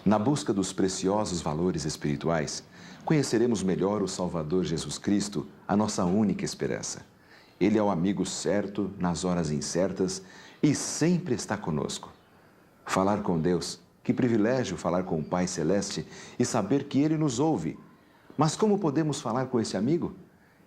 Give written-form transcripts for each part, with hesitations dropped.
Na busca dos preciosos valores espirituais, conheceremos melhor o Salvador Jesus Cristo, a nossa única esperança. Ele é o amigo certo nas horas incertas e sempre está conosco. Falar com Deus, que privilégio falar com o Pai Celeste e saber que Ele nos ouve. Mas como podemos falar com esse amigo?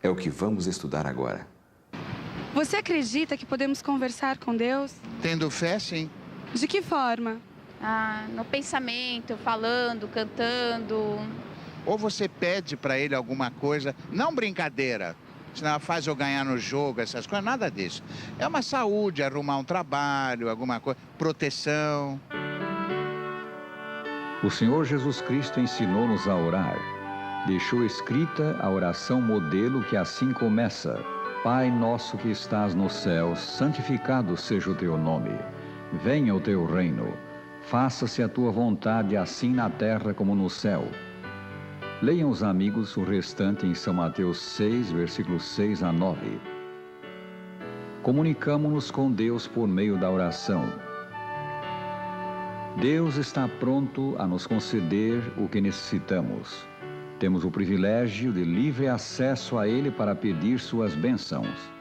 É o que vamos estudar agora. Você acredita que podemos conversar com Deus? Tendo fé, sim. De que forma? No pensamento, falando, cantando. Ou você pede para ele alguma coisa, não brincadeira, senão faz eu ganhar no jogo, essas coisas, nada disso. É uma saúde, arrumar um trabalho, alguma coisa, proteção. O Senhor Jesus Cristo ensinou-nos a orar. Deixou escrita a oração modelo que assim começa: Pai nosso que estás nos céus, santificado seja o teu nome. Venha o teu reino. Faça-se a tua vontade, assim na terra como no céu. Leiam os amigos o restante em São Mateus 6, versículos 6 a 9. Comunicamo-nos com Deus por meio da oração. Deus está pronto a nos conceder o que necessitamos. Temos o privilégio de livre acesso a Ele para pedir suas bênçãos.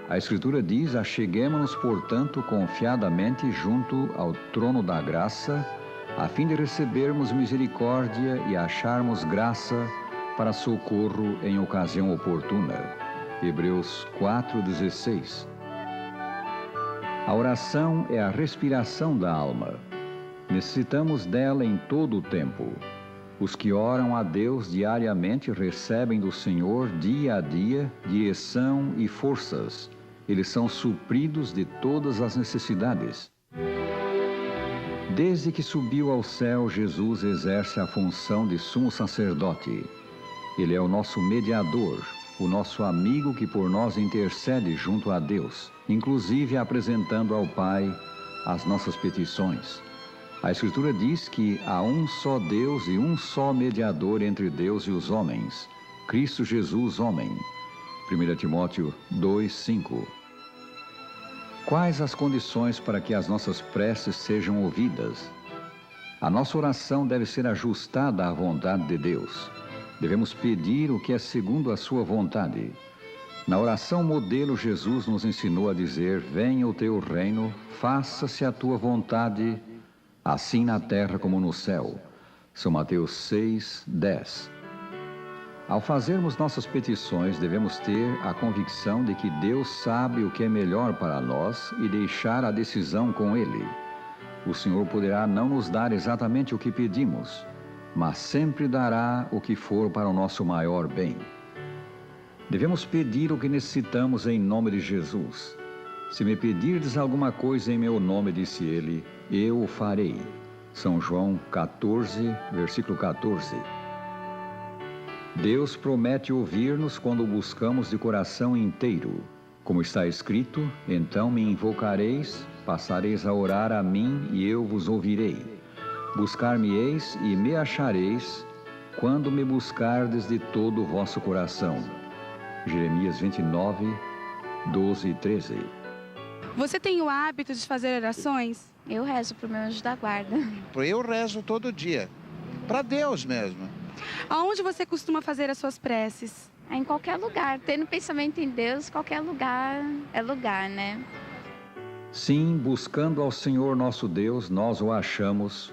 A Escritura diz: acheguemo-nos, portanto, confiadamente junto ao trono da graça, a fim de recebermos misericórdia e acharmos graça para socorro em ocasião oportuna. Hebreus 4,16. A oração é a respiração da alma. Necessitamos dela em todo o tempo. Os que oram a Deus diariamente recebem do Senhor, dia a dia, direção e forças. Eles são supridos de todas as necessidades. Desde que subiu ao céu, Jesus exerce a função de sumo sacerdote. Ele é o nosso mediador, o nosso amigo que por nós intercede junto a Deus, inclusive apresentando ao Pai as nossas petições. A Escritura diz que há um só Deus e um só mediador entre Deus e os homens, Cristo Jesus, homem. 1 Timóteo 2:5. Quais as condições para que as nossas preces sejam ouvidas? A nossa oração deve ser ajustada à vontade de Deus. Devemos pedir o que é segundo a sua vontade. Na oração modelo, Jesus nos ensinou a dizer: venha o teu reino, faça-se a tua vontade, assim na terra como no céu. São Mateus 6:10. Ao fazermos nossas petições, devemos ter a convicção de que Deus sabe o que é melhor para nós e deixar a decisão com Ele. O Senhor poderá não nos dar exatamente o que pedimos, mas sempre dará o que for para o nosso maior bem. Devemos pedir o que necessitamos em nome de Jesus. Se me pedirdes alguma coisa em meu nome, disse Ele, eu o farei. São João 14, versículo 14. Deus promete ouvir-nos quando o buscamos de coração inteiro. Como está escrito: então me invocareis, passareis a orar a mim e eu vos ouvirei. Buscar-me-eis e me achareis, quando me buscardes de todo o vosso coração. Jeremias 29, 12 e 13. Você tem o hábito de fazer orações? Eu rezo para o meu anjo da guarda. Eu rezo todo dia, para Deus mesmo. Aonde você costuma fazer as suas preces? Em qualquer lugar, tendo pensamento em Deus, qualquer lugar é lugar, né? Sim, buscando ao Senhor nosso Deus, nós o achamos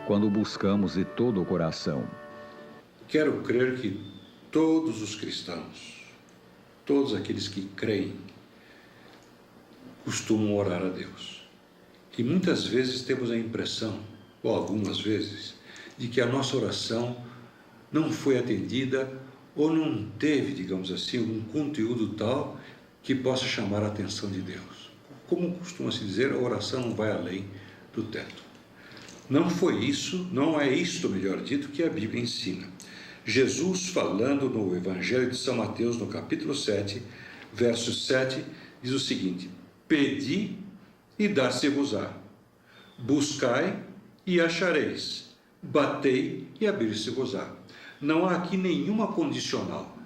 quando o buscamos de todo o coração. Quero crer que todos os cristãos, todos aqueles que creem, costumam orar a Deus. E muitas vezes temos a impressão, ou algumas vezes, de que a nossa oração não foi atendida ou não teve, digamos assim, um conteúdo tal que possa chamar a atenção de Deus. Como costuma-se dizer, a oração não vai além do teto. Não foi isso, não é isto, melhor dito, que a Bíblia ensina. Jesus, falando no Evangelho de São Mateus, no capítulo 7, verso 7, diz o seguinte: pedi e dar-se-vos-á, buscai e achareis, batei e abrir-se-vos-á. Não há aqui nenhuma condicional.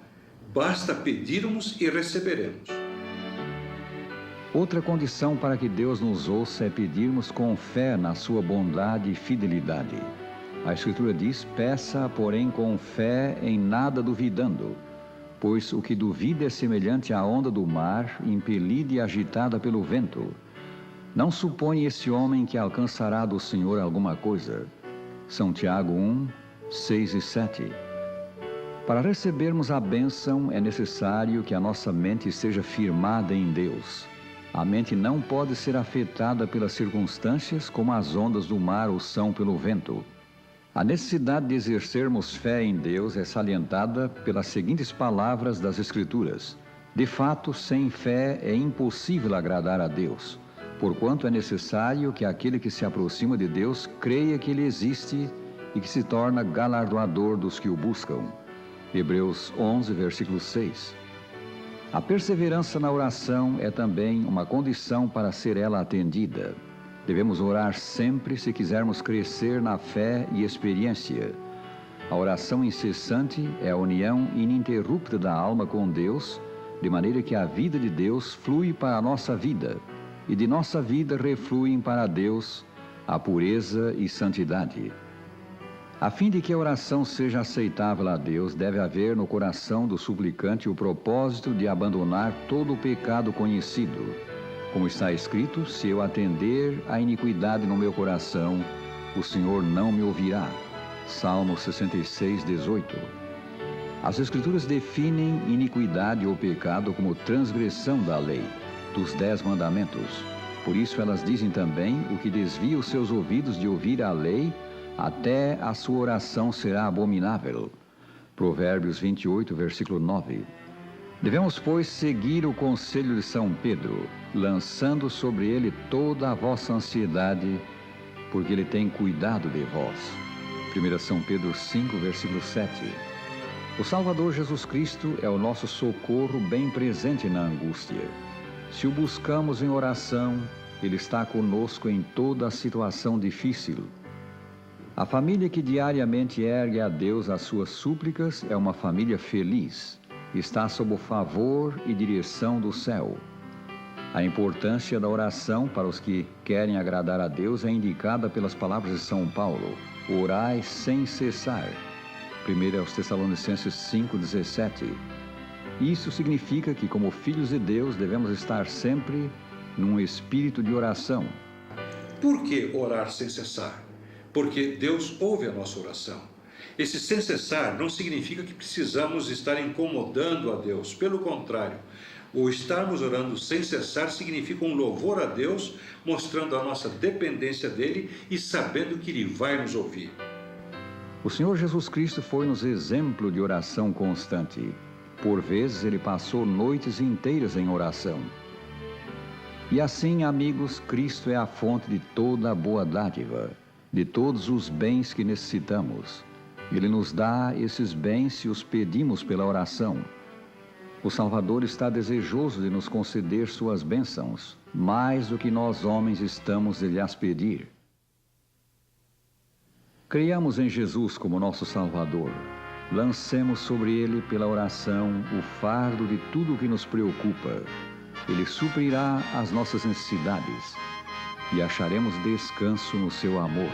Basta pedirmos e receberemos. Outra condição para que Deus nos ouça é pedirmos com fé na sua bondade e fidelidade. A Escritura diz: peça, porém, com fé, em nada duvidando, pois o que duvida é semelhante à onda do mar, impelida e agitada pelo vento. Não supõe esse homem que alcançará do Senhor alguma coisa. São Tiago 1, 6 e 7. Para recebermos a bênção, é necessário que a nossa mente seja firmada em Deus. A mente não pode ser afetada pelas circunstâncias como as ondas do mar o são pelo vento. A necessidade de exercermos fé em Deus é salientada pelas seguintes palavras das Escrituras: de fato, sem fé é impossível agradar a Deus, porquanto é necessário que aquele que se aproxima de Deus creia que Ele existe e que se torna galardoador dos que o buscam. Hebreus 11, versículo 6. A perseverança na oração é também uma condição para ser ela atendida. Devemos orar sempre se quisermos crescer na fé e experiência. A oração incessante é a união ininterrupta da alma com Deus, de maneira que a vida de Deus flui para a nossa vida, e de nossa vida refluem para Deus a pureza e santidade. A fim de que a oração seja aceitável a Deus, deve haver no coração do suplicante o propósito de abandonar todo o pecado conhecido. Como está escrito: se eu atender à iniquidade no meu coração, o Senhor não me ouvirá. Salmo 66, 18. As Escrituras definem iniquidade ou pecado como transgressão da lei, dos 10 mandamentos. Por isso elas dizem também: o que desvia os seus ouvidos de ouvir a lei, até a sua oração será abominável. Provérbios 28, versículo 9. Devemos, pois, seguir o conselho de São Pedro, lançando sobre ele toda a vossa ansiedade, porque ele tem cuidado de vós. 1 São Pedro 5, versículo 7. O Salvador Jesus Cristo é o nosso socorro bem presente na angústia. Se o buscamos em oração, Ele está conosco em toda a situação difícil. A família que diariamente ergue a Deus as suas súplicas é uma família feliz. Está sob o favor e direção do céu. A importância da oração para os que querem agradar a Deus é indicada pelas palavras de São Paulo: orai sem cessar. 1 Tessalonicenses 5,17. Isso significa que, como filhos de Deus, devemos estar sempre num espírito de oração. Por que orar sem cessar? Porque Deus ouve a nossa oração. Esse sem cessar não significa que precisamos estar incomodando a Deus. Pelo contrário, o estarmos orando sem cessar significa um louvor a Deus, mostrando a nossa dependência dEle e sabendo que Ele vai nos ouvir. O Senhor Jesus Cristo foi-nos exemplo de oração constante. Por vezes, Ele passou noites inteiras em oração. E assim, amigos, Cristo é a fonte de toda a boa dádiva, de todos os bens que necessitamos. Ele nos dá esses bens se os pedimos pela oração. O Salvador está desejoso de nos conceder suas bênçãos, mais do que nós homens estamos de lhes pedir. Creiamos em Jesus como nosso Salvador. Lancemos sobre Ele, pela oração, o fardo de tudo o que nos preocupa. Ele suprirá as nossas necessidades e acharemos descanso no seu amor.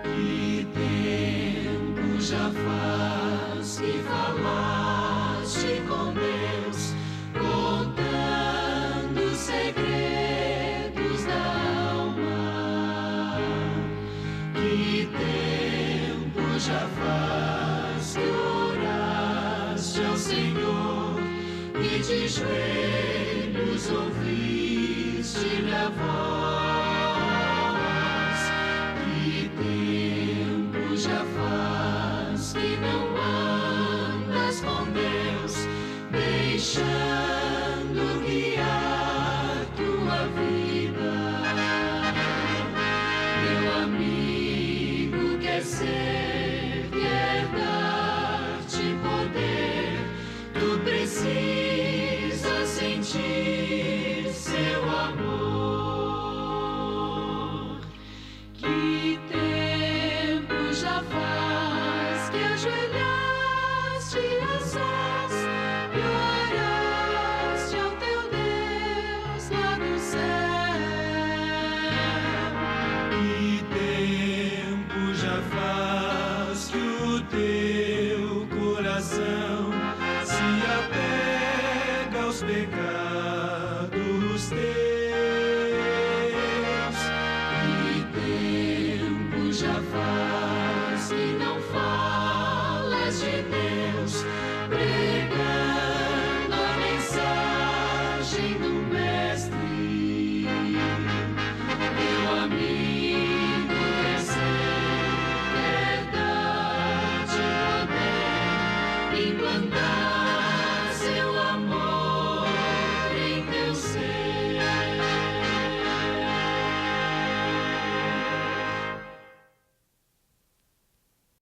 Que tempo já faz que falaste com Deus, contando segredos da alma. Que tempo já faz que oraste ao Senhor e de joelhos ouviste-lhe a voz. Que tempo já faz que não andas com Deus, deixando guiar tua vida. Meu amigo quer ser, quer dar-te poder, tu precisas sentir seu amor. Que tempo já faz que ajoelhaste aos céus e oraste não se apega.